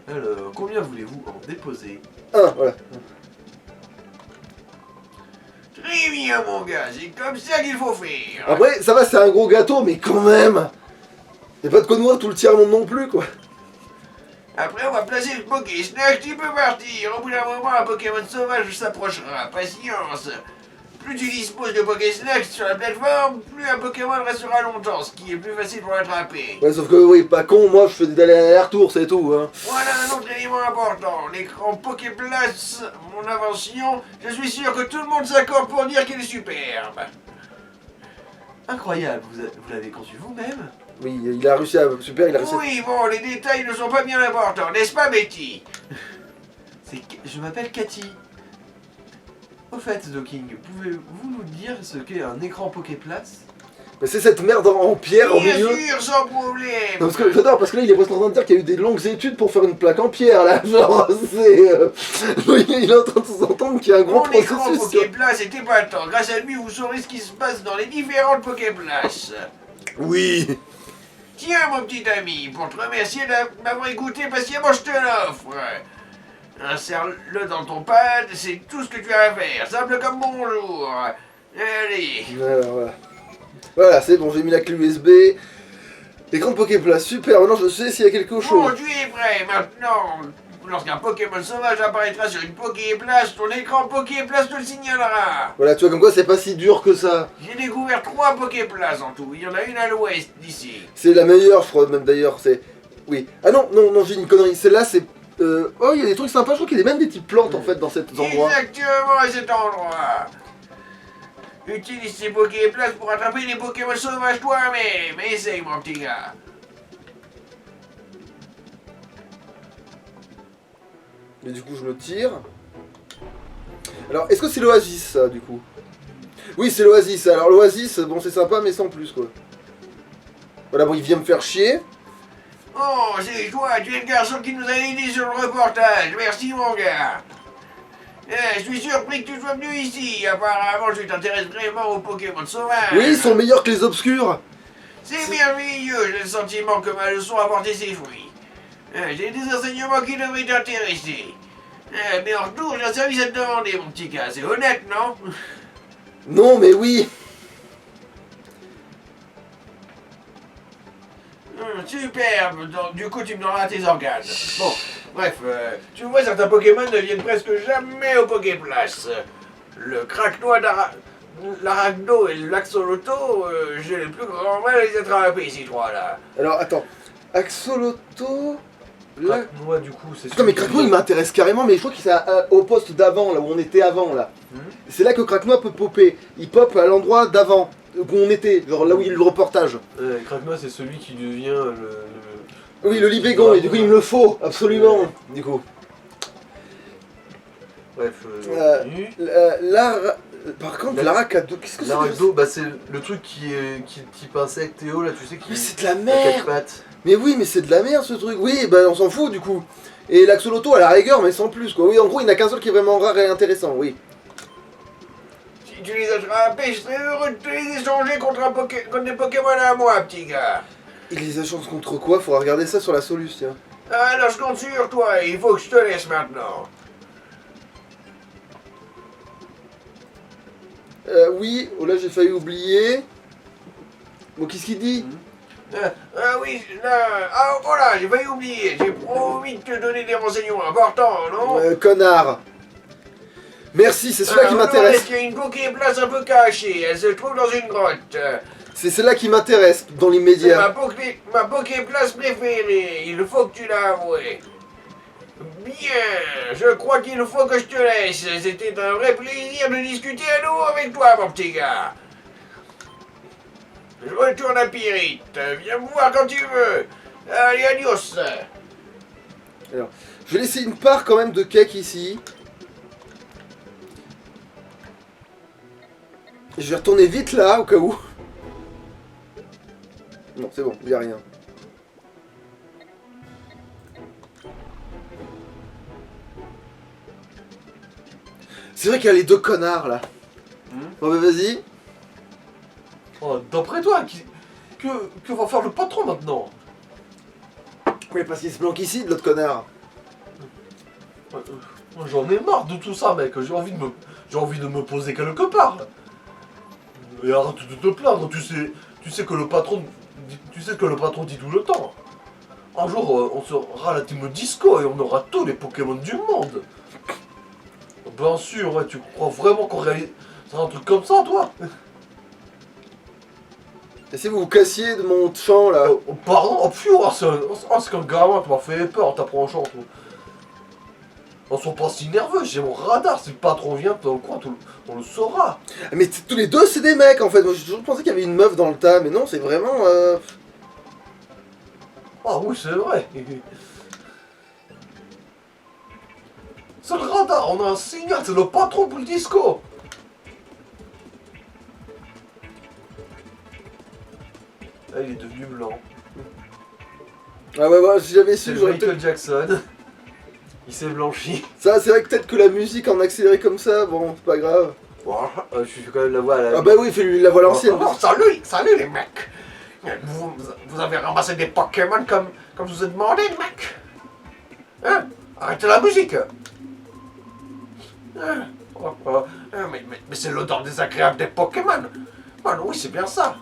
Alors, combien voulez-vous en déposer? Un, voilà. Très bien, mon gars, c'est comme ça qu'il faut faire. Après, ça va, c'est un gros gâteau, mais quand même. Y'a pas de quoi nourrir tout le tiers-monde non plus, quoi. Après, on va placer le Pokésnack, tu peux partir. Au bout d'un moment, un Pokémon sauvage s'approchera. Patience. Plus tu disposes de Pokésnack sur la plateforme, plus un Pokémon restera longtemps, ce qui est plus facile pour l'attraper. Ouais, sauf que, oui, pas con, moi, je fais des allers-retours, c'est tout, hein. Voilà un autre élément important, l'écran Poképlace, mon invention. Je suis sûr que tout le monde s'accorde pour dire qu'il est superbe. Incroyable, vous l'avez conçu vous-même? Oui, il a réussi à. Super, il a réussi à. Oui, bon, les détails ne sont pas bien importants, n'est-ce pas, Betty? Je m'appelle Cathy. Au fait, Docking, pouvez-vous nous dire ce qu'est un écran Poképlace? Mais c'est cette merde en pierre au Bien milieu. sûr, sans problème. Non, parce que j'adore, parce que là il est presque en train de dire qu'il y a eu des longues études pour faire une plaque en pierre là, genre c'est. Il est en train de sous-entendre qu'il y a un gros Mon écran processus. Poképlace est épatant. Grâce à lui, vous saurez ce qui se passe dans les différentes Poképlaces. Oui. Tiens, mon petit ami, pour te remercier de m'avoir écouté patiemment, je te l'offre. Insère-le dans ton pad, c'est tout ce que tu as à faire. Simple comme bonjour. Allez. Voilà. Voilà, c'est bon, j'ai mis la clé USB. Écran de Poképlace, super, maintenant je sais s'il y a quelque Bon, chose. tu es prêt maintenant. Lorsqu'un Pokémon sauvage apparaîtra sur une Poképlace, ton écran Poképlace te le signalera. Voilà, tu vois comme quoi c'est pas si dur que ça. J'ai découvert 3 Poképlaces en tout. Il y en a une à l'ouest d'ici. C'est la meilleure, je crois, même d'ailleurs, c'est. Oui. Ah non, j'ai une connerie, celle-là c'est. Oh, il y a des trucs sympas, je crois qu'il y a même des petites plantes en fait dans cet endroit. Exactement à cet endroit. Utilise ces Poképlaces pour attraper les Pokémon sauvages toi-même. Essaye, mon petit gars. Mais du coup, je le tire. Alors, est-ce que c'est l'Oasis, ça, du coup? Oui, c'est l'Oasis. Alors, l'Oasis, bon, c'est sympa, mais sans plus, quoi. Voilà, bon, il vient me faire chier. Oh, c'est toi, tu es le garçon qui nous a aidé sur le reportage. Merci, mon gars. Je suis surpris que tu sois venu ici. Apparemment, tu t'intéresses vraiment aux Pokémon sauvages. Oui, ils sont meilleurs que les obscurs. C'est merveilleux, j'ai le sentiment que ma leçon a porté ses fruits. J'ai des enseignements qui devraient t'intéresser. Mais en retour, j'ai un service à te demander, mon petit gars. C'est honnête, non? Non, mais oui. Superbe. Donc, du coup, tu me donneras tes organes. Bon, bref, tu vois, certains Pokémon ne viennent presque jamais au Poképlace. Le Craquenois l'Arachno et le Laxoloto, j'ai le plus grand mal à les attraper, ces trois-là. Alors, attends. Axoloto. Là. Moi, du coup, c'est Putain, mais Craquenois, il m'intéresse carrément, mais je crois qu'il est au poste d'avant, là où on était avant, là. C'est là que Craquenois peut popper. Il pop à l'endroit d'avant, où on était, genre là où il y a eu le reportage. Craquenois, c'est celui qui devient le... Oui, le Libégon, et du coup, il me le faut, absolument. Du coup. Bref, continue. Par contre, l'Aracado, qu'est-ce que c'est? L'arachno, bah c'est le truc qui est type insecte et là, tu sais, qui Mais c'est de la a quatre merde. pattes. Mais oui, mais c'est de la merde ce truc. Oui, bah on s'en fout du coup. Et l'Axoloto à la rigueur, mais sans plus quoi. Oui, en gros, il n'y en a qu'un seul qui est vraiment rare et intéressant, oui. Si tu les attrapes, je serais heureux de te les échanger contre des Pokémon à moi, petit gars. Il les échange contre quoi? Faudra regarder ça sur la Solus, tiens. Alors je compte sur toi, il faut que je te laisse maintenant. Oui, oh là j'ai failli oublier. Bon, qu'est-ce qu'il dit? Ah oui, là... Ah voilà, j'ai failli oublier. J'ai promis de te donner des renseignements importants, non? Connard. Merci, c'est cela qui Alors, m'intéresse. il y a une Poképlace un peu cachée, elle se trouve dans une grotte. C'est cela qui m'intéresse dans C'est l'immédiat. ma Poképlace préférée, il faut que tu l'avoues. Bien, je crois qu'il faut que je te laisse. C'était un vrai plaisir de discuter à nouveau avec toi, mon petit gars. Je retourne à Pyrite. Viens me voir quand tu veux. Allez, adios. Je vais laisser une part quand même de cake ici. Je vais retourner vite là, au cas où. Non, c'est bon, il n'y a rien. C'est vrai qu'il y a les deux connards là. Bon bah vas-y. Oh, d'après toi, que va faire le patron maintenant? Oui, parce qu'il se planque ici de l'autre connard. J'en ai marre de tout ça, mec. J'ai envie de me poser quelque part. Et arrête de te plaindre. Tu sais que le patron dit tout le temps. Un jour, on sera la team disco et on aura tous les Pokémon du monde. Bien sûr, ouais, tu crois vraiment qu'on réalise un truc comme ça, toi? Et si vous vous cassiez de mon champ là. Pardon, oh, pfiou, c'est qu'un gamin, tu m'as fait peur en t'approchant, toi. On sont pas si nerveux, j'ai mon radar, si le patron vient dans le coin, on le saura. Mais tous les deux c'est des mecs en fait. Moi j'ai toujours pensé qu'il y avait une meuf dans le tas, mais non, c'est vraiment. Ah oui, c'est vrai. C'est le radar, on a un signal, c'est le patron pour le disco. Ah, il est devenu blanc. Ah ouais, si j'avais C'est su, le j'aurais Michael peut-être. Jackson. Il s'est blanchi. Ça, c'est vrai que peut-être que la musique en accéléré comme ça, bon, c'est pas grave. Bon, je fais quand même la voix à la... Ah bah oui, fais-lui la voix à l'ancienne. Oh, salut les mecs. Vous avez ramassé des Pokémon comme je vous ai demandé, mec. Hein? Arrêtez la musique. Hein? Mais c'est l'odeur désagréable des Pokémon. Ah oui, c'est bien ça.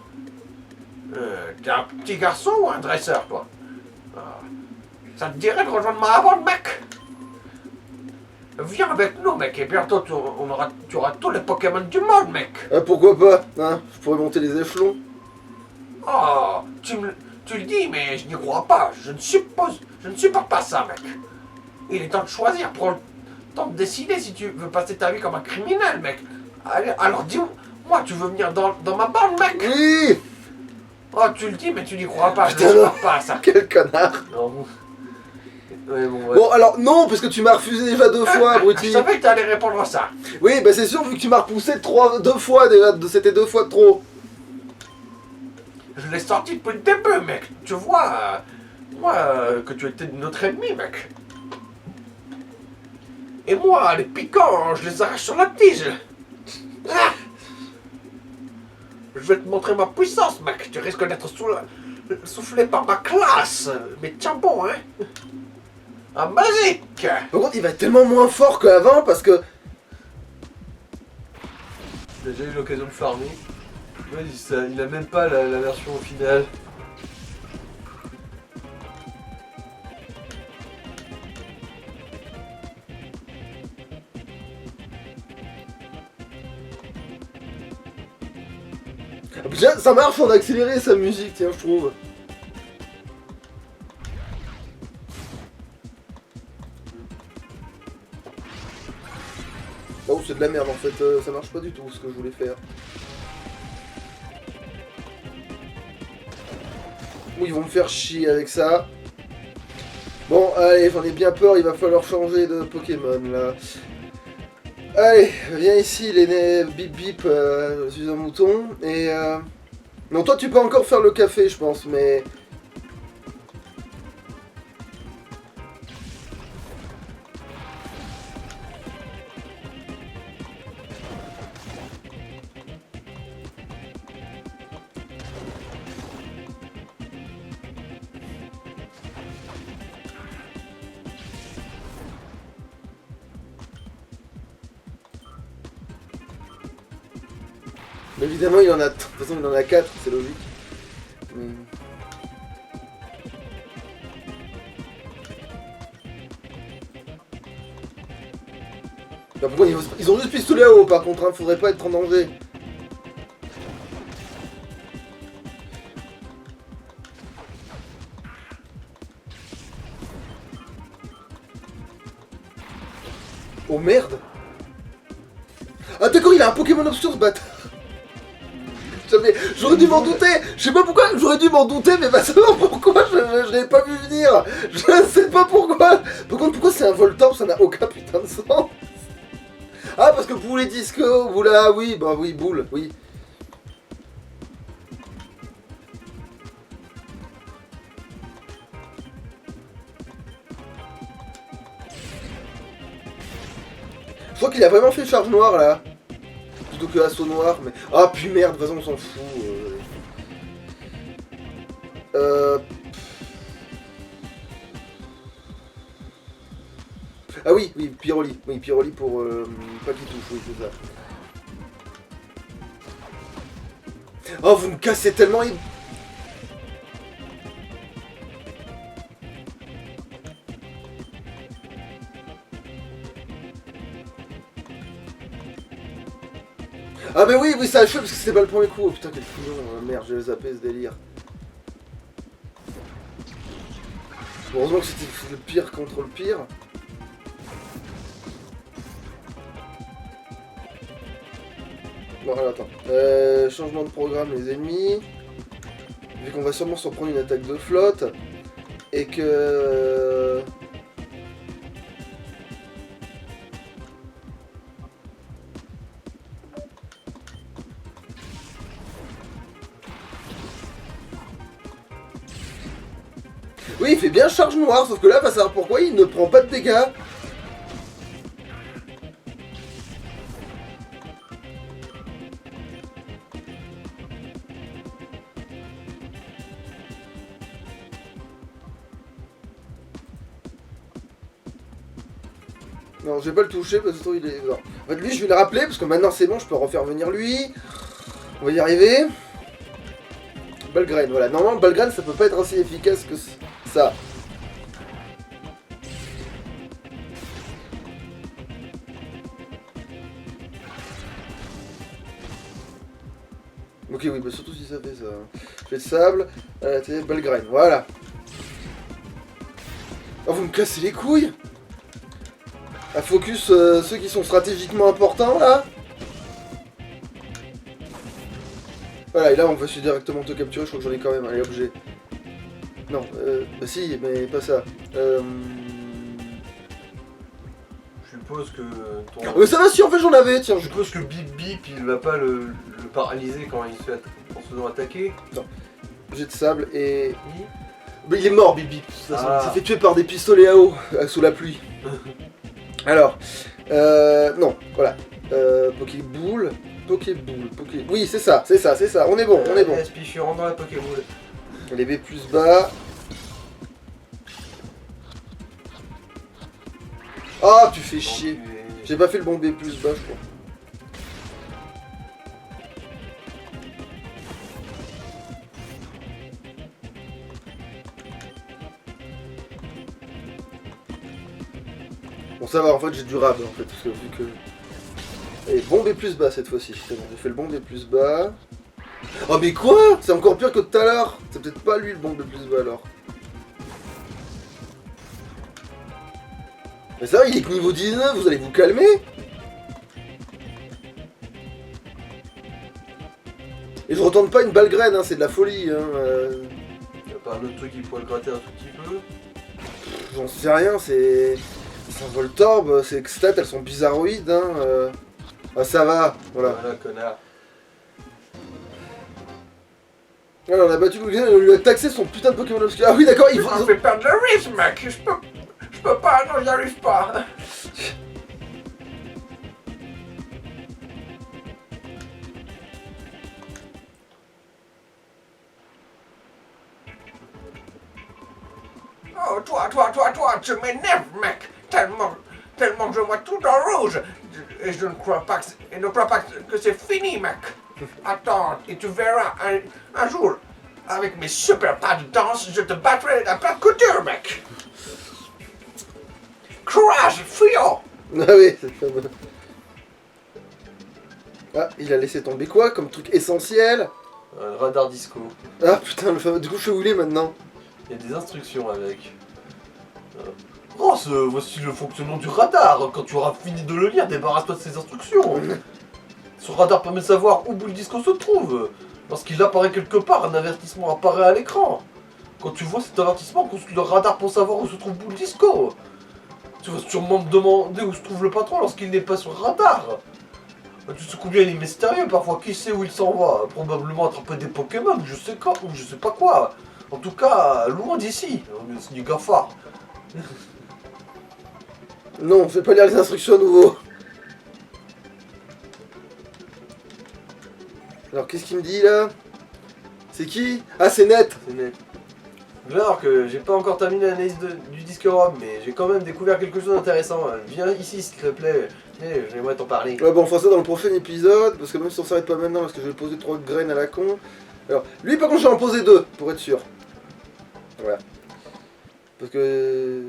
T'es un petit garçon ou un dresseur, toi? Ça te dirait de rejoindre ma bande, mec? Viens avec nous, mec, et bientôt tu auras tous les Pokémon du monde, mec. Ah, pourquoi pas, hein? Je pourrais monter les échelons. Oh, tu le dis, mais je n'y crois pas. Je ne supporte pas ça, mec. Il est temps de choisir, prends le temps de décider si tu veux passer ta vie comme un criminel, mec. Allez, alors dis-moi, tu veux venir dans ma bande, mec? Oui! Oh, tu le dis, mais tu n'y crois pas, je Putain, ne supporte pas ça. Quel connard! Non. Ouais, bon, ouais. Bon, alors, non, parce que tu m'as refusé déjà 2 fois, Je abruti. savais que tu allais répondre à ça. Oui, bah c'est sûr, vu que tu m'as repoussé 2 fois déjà, c'était 2 fois de trop. Je l'ai sorti depuis le début, mec. Tu vois, que tu étais notre ennemi, mec. Et moi, les piquants, je les arrache sur la tige. Ah. Je vais te montrer ma puissance, mec. Tu risques d'être soufflé par ma classe. Mais tiens bon, hein. Un magique. Par contre, il va être tellement moins fort qu'avant parce que. Il a déjà eu l'occasion de farmer. Ouais, il a même pas la version finale. Déjà, ça marche en accéléré sa musique, tiens, je trouve. Oh, c'est de la merde en fait, ça marche pas du tout ce que je voulais faire. Oui, ils vont me faire chier avec ça. Bon, allez, j'en ai bien peur, il va falloir changer de Pokémon là. Allez, viens ici, l'aîné bip bip, je suis un mouton. Et non, toi tu peux encore faire le café, je pense, mais. Évidemment, il en a. De toute façon, il en a 4, c'est logique. Mais... Bah, pourquoi ils ont juste pistolet à eau par contre, hein, faudrait pas être en danger. Oh merde! Ah d'accord, il a un Pokémon obscur ce bâtard! J'aurais dû m'en douter! Je sais pas pourquoi, j'aurais dû m'en douter, mais pas savoir pourquoi je l'avais pas vu venir! Je sais pas pourquoi! Par contre, pourquoi c'est un Voltorb, ça n'a aucun putain de sens! Ah, parce que Boule et Disco, Boule, ah oui, bah oui, Boule, oui. Je crois qu'il a vraiment fait charge noire là. Plutôt que assaut noir, mais... Ah puis merde, de toute façon on s'en fout. Ah oui, oui, Pyroli. Oui, Pyroli pour pas qu'il touche, oui, c'est ça. Oh, vous me cassez tellement... Ah mais oui, oui, ça a joué parce que c'était pas le premier coup. Oh, putain, quel couillon, merde, j'ai zappé ce délire. Heureusement que c'était le pire contre le pire. Bon, alors attends. Changement de programme, les ennemis. Vu qu'on va sûrement s'en prendre une attaque de flotte. Et que... Oui, il fait bien charge noire, sauf que là, va savoir pourquoi il ne prend pas de dégâts. Non, je vais pas le toucher parce que il est... Non. En fait, lui, je vais le rappeler parce que maintenant c'est bon, je peux refaire venir lui. On va y arriver. Balgraine, voilà. Normalement, Balgraine, ça peut pas être aussi efficace que ça. Ok, oui, bah surtout si ça fait ça. Jet de sable, Balgraine, voilà. Oh, vous me cassez les couilles! À focus ceux qui sont stratégiquement importants, là. Voilà, et là, on va se directement te capturer, je crois que j'en ai quand même, allez, objet. Non, bah si, mais pas ça. Je suppose que ton... Mais ça va si, en fait, j'en avais, tiens. Je suppose que Bip Bip, il va pas le paralyser quand il se fait en se faisant attaquer. Non. Jet de sable et... Mais il est mort, Bip Bip. Il s'est fait tuer par des pistolets à eau, sous la pluie. Alors, non, voilà. Pokéboule, Pokéboule, Poké... Oui, c'est ça, on est bon, on est bon. Je suis rentré dans la Pokéboule. Les B plus bas. Ah, tu fais chier. J'ai pas fait le bon B plus bas, je crois. Bon, ça va, en fait, j'ai du rab, en fait, parce que vu que... Allez, bon B plus bas, cette fois-ci. C'est bon, j'ai fait le bon B plus bas. Oh, mais quoi? C'est encore pire que tout à l'heure. C'est peut-être pas lui, le bon B plus bas, alors. Mais ça va, il est que niveau 19, vous allez vous calmer? Et je retente pas une balle graine, hein, c'est de la folie, hein. Y'a pas un autre truc qui pourrait le gratter un tout petit peu? J'en sais rien, c'est un Voltorb, ces stats elles sont bizarroïdes, hein. Ah, ça va, voilà. Voilà, connard. Alors, on a battu Pokémon, on lui a taxé son putain de Pokémon obscur. Ah oui, d'accord, il faut... Ça me fait perdre le rythme, mec. Je peux pas, non, j'y arrive pas. Oh, toi, tu m'énerves, mec. Tellement que je vois tout en rouge. Et je ne crois pas que c'est fini, mec. Attends, et tu verras un jour, avec mes super pas de danse, je te battrai à plat de couture, mec. Courage, fuyons. Ah oui, c'est pas bon. Ah, il a laissé tomber quoi comme truc essentiel? Un radar disco. Ah putain, le fameux... Du coup, je fais où il est maintenant? Il y a des instructions avec. Oh, voici le fonctionnement du radar. Quand tu auras fini de le lire, débarrasse-toi de ces instructions. Ce radar permet de savoir où Boule Disco se trouve. Lorsqu'il apparaît quelque part, un avertissement apparaît à l'écran. Quand tu vois cet avertissement, consulte le radar pour savoir où se trouve Boule Disco. Tu vas sûrement me demander où se trouve le patron lorsqu'il n'est pas sur le radar. Tu sais combien il est mystérieux, parfois qui sait où il s'en va. Probablement attraper des Pokémon, je sais quoi, ou je sais pas quoi. En tout cas, loin d'ici. C'est du gafard. Non, fais pas lire les instructions à nouveau. Alors, qu'est-ce qu'il me dit là? C'est qui? Ah, c'est Net. C'est net. Alors que j'ai pas encore terminé l'analyse du disque ROM, mais j'ai quand même découvert quelque chose d'intéressant. Viens ici s'il te plaît, j'aimerais t'en parler. Ouais, bon, on fera ça dans le prochain épisode, parce que même si on s'arrête pas maintenant, parce que je vais poser 3 graines à la con. Alors, lui par contre, je vais en poser 2, pour être sûr. Voilà. Parce que...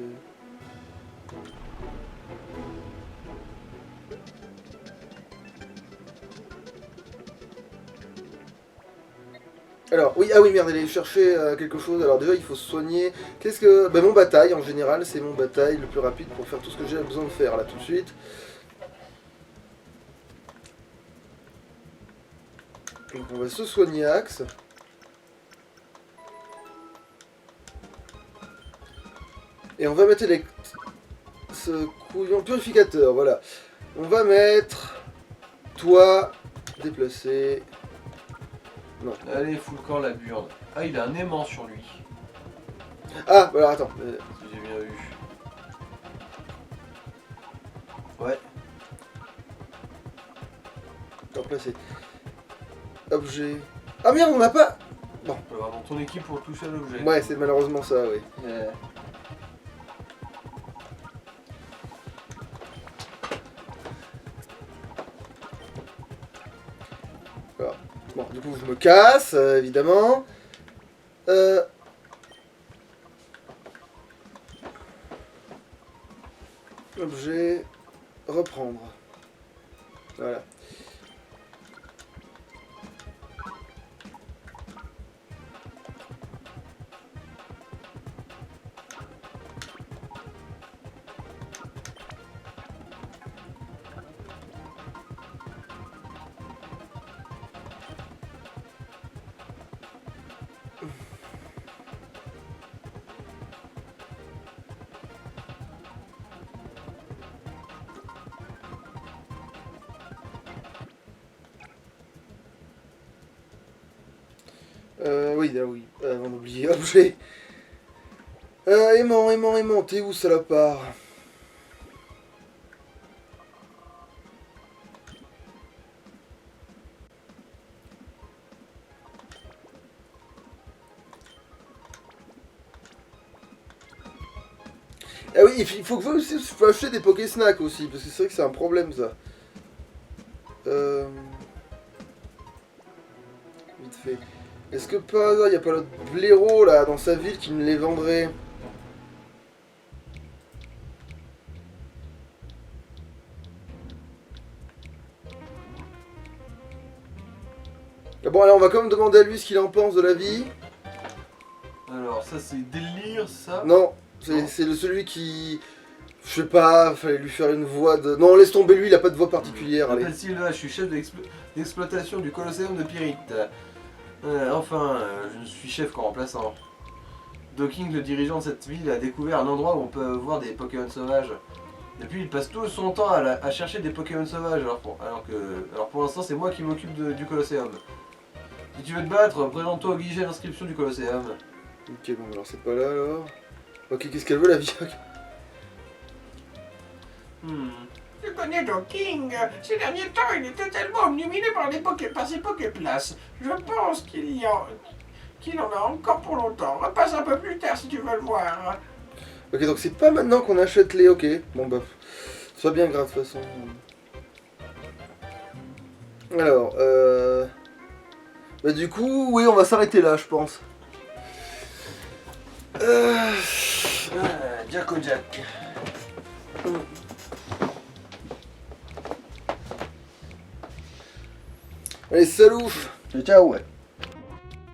Alors, oui, ah oui, merde, aller chercher quelque chose. Alors déjà, il faut se soigner. Qu'est-ce que... Ben, mon bataille, en général, c'est mon bataille le plus rapide pour faire tout ce que j'ai besoin de faire, là, tout de suite. Donc, on va se soigner Axe. Et on va mettre ce couillon purificateur, voilà. On va mettre... Toi, déplacer... Non. Allez, fous le camp la burne. Ah, il a un aimant sur lui. Ah, voilà, attends. Si j'ai bien vu. Ouais. Remplacer. Objet. Ah merde, on n'a pas... Tu peux avoir dans ton équipe pour toucher à l'objet. Ouais, c'est malheureusement ça, oui. Alors, bon, du coup, je me casse, évidemment. Objet. Reprendre. Voilà. Oui, là, oui. Avant d'oublier. Objet. Aimant, t'es où, salopard? Ah oui, il faut que vous aussi, faut acheter des Poké-Snacks aussi, parce que c'est vrai que c'est un problème, ça. Vite fait. Est-ce que par hasard, il n'y a pas l'autre blaireau, là, dans sa ville, qui me les vendrait? Ah bon, alors on va quand même demander à lui ce qu'il en pense de la vie. Alors, ça c'est délire, ça. Non, c'est celui qui... Je sais pas, fallait lui faire une voix de... Non, laisse tomber lui, il a pas de voix particulière, Je allez. m'appelle Sylvain, je suis chef d'exploitation du Colosseum de Pyrite. Je suis chef qu'en remplaçant. Docking, le dirigeant de cette ville, a découvert un endroit où on peut voir des Pokémon sauvages. Depuis, il passe tout son temps à chercher des Pokémon sauvages, alors pour l'instant, c'est moi qui m'occupe du Colosseum. Si tu veux te battre, présente-toi au guichet d'inscription du Colosseum. Ok, bon, alors c'est pas là, alors. Ok, qu'est-ce qu'elle veut, la vie? Tu connais Docking? Ces derniers temps, il est totalement obnubilé par ses Poképlaces. Je pense qu'il en a encore pour longtemps. Repasse un peu plus tard si tu veux le voir. Ok, donc c'est pas maintenant qu'on achète les... Ok, bon bah... C'est pas bien grave, de toute façon. Alors, Bah du coup, oui, on va s'arrêter là, je pense. Jack au Jack. Allez, salut. Ciao, ouais.